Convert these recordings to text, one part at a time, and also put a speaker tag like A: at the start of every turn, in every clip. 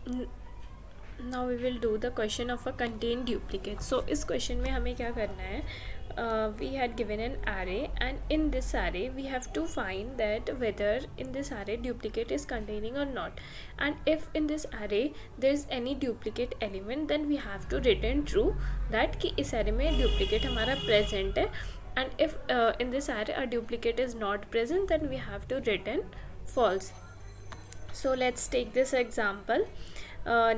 A: Now we will do the question of a contain duplicate. So इस question में हमें क्या करना है, we had given an array, and in this array we have to find that whether in this array duplicate is containing or not, and if in this array there is any duplicate element then we have to return true that कि इस array में duplicate हमारा present है, and if in this array a duplicate is not present then we have to return false. So let's take this example.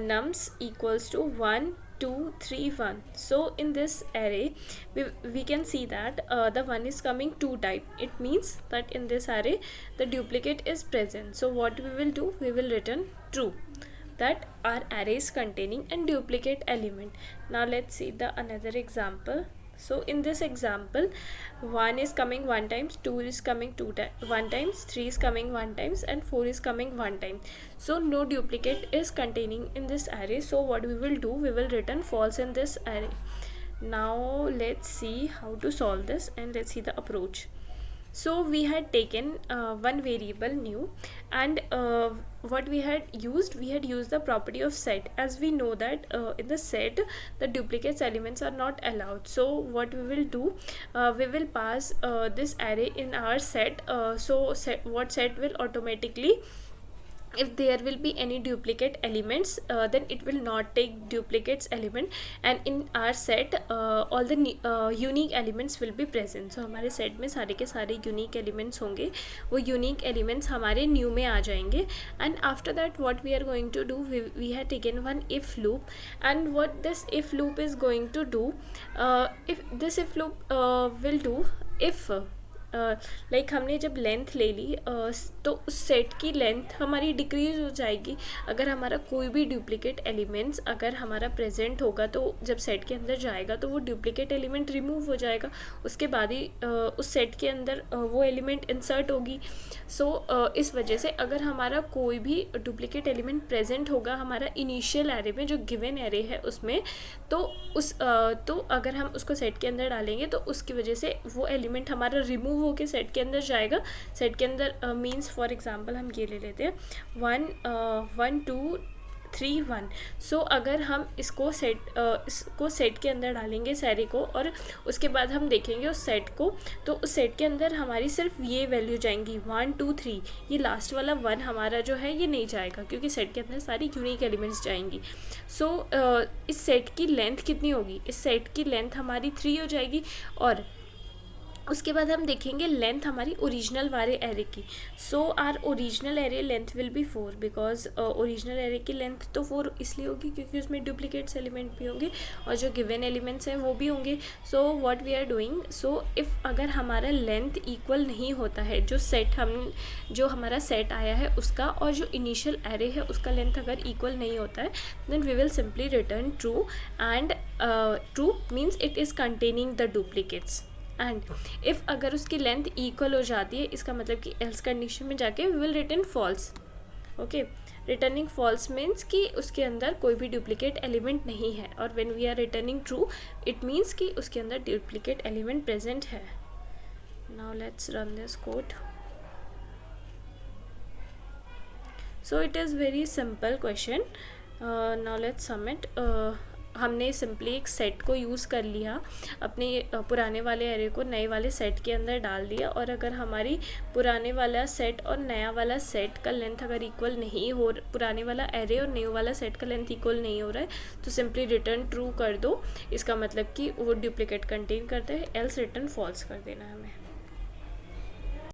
A: Nums equals to 1 2 3 1. So in this array we can see that the 1 is coming 2 type. It means that in this array the duplicate is present. So what we will do, we will return true that our array is containing a duplicate element. Now let's see the another example. So in this example 1 is coming 1 times, 2 is coming 1 times, 3 is coming 1 times, and 4 is coming 1 time. So no duplicate is containing in this array. So what we will do, we will return false in this array. Now let's see how to solve this, and let's see the approach. So we had taken one variable new, and what we had used the property of set, as we know that in the set the duplicates elements are not allowed. So what we will do, we will pass this array in our set. What set will automatically, if there will be any duplicate elements, then it will not take duplicates element, and in our set all the unique elements will be present. So हमारे set में सारे के सारे unique elements होंगे, वो unique elements हमारे new में आ जाएंगे. And after that what we are going to do, we have taken one if loop, and what this if loop is going to do, if this if loop will do if like हमने जब length ले ली तो उस set की length हमारी decrease हो जाएगी अगर हमारा कोई भी डुप्लिकेट एलिमेंट्स अगर हमारा प्रेजेंट होगा. तो जब सेट के अंदर जाएगा तो वो डुप्लिकेट एलिमेंट रिमूव हो जाएगा, उसके बाद ही उस सेट के अंदर वो एलिमेंट इंसर्ट होगी. सो इस वजह से अगर हमारा कोई भी डुप्लिकेट एलिमेंट प्रेजेंट होगा हमारा इनिशियल एरे में, जो गिवन एरे है उसमें, तो अगर हम उसको सेट के अंदर डालेंगे तो उसकी वजह से वो एलिमेंट हमारा रिमूव होके सेट के अंदर जाएगा. सेट के अंदर मीन्स फॉर एग्जांपल हम ये ले लेते हैं 1 2 3 1. सो अगर हम इसको सेट के अंदर डालेंगे सारे को, और उसके बाद हम देखेंगे उस सेट को, तो उस सेट के अंदर हमारी सिर्फ ये वैल्यू जाएंगी 1 2 3. ये लास्ट वाला 1 हमारा जो है ये नहीं जाएगा क्योंकि सेट के अंदर सारी यूनिक एलिमेंट्स जाएंगी. सो इस सेट की लेंथ कितनी होगी, इस सेट की लेंथ हमारी 3 हो जाएगी, और उसके बाद हम देखेंगे लेंथ हमारी ओरिजिनल वाले एरे की. So our original array length will be 4, because original array की लेंथ तो 4 इसलिए होगी क्योंकि उसमें डुप्लीकेट्स एलिमेंट भी होंगे और जो गिवन एलिमेंट्स हैं वो भी होंगे. So what we are doing, so if अगर हमारा लेंथ इक्वल नहीं होता है, जो हमारा सेट आया है उसका और जो इनिशियल एरे है उसका लेंथ अगर इक्वल नहीं होता है, then we will simply return true, and true means it is containing the duplicates. And if अगर उसकी लेंथ इक्वल हो जाती है, इसका मतलब कि एल्स कंडीशन में जाके we will return false. Okay, returning false means कि उसके अंदर कोई भी डुप्लीकेट एलिमेंट नहीं है, और when we are returning true it means कि उसके अंदर डुप्लीकेट एलिमेंट प्रेजेंट है. Now let's run this code. So it is very simple question. Now let's submit. हमने सिंपली एक सेट को यूज़ कर लिया, अपने पुराने वाले एरे को नए वाले सेट के अंदर डाल दिया, और अगर हमारी पुराने वाला सेट और नया वाला सेट का लेंथ अगर इक्वल नहीं हो, पुराने वाला एरे और न्यू वाला सेट का लेंथ इक्वल नहीं हो रहा है, तो सिंपली रिटर्न ट्रू कर दो. इसका मतलब कि वो डुप्लीकेट कंटेन करते हैं, एल्स रिटर्न फॉल्स कर देना हमें.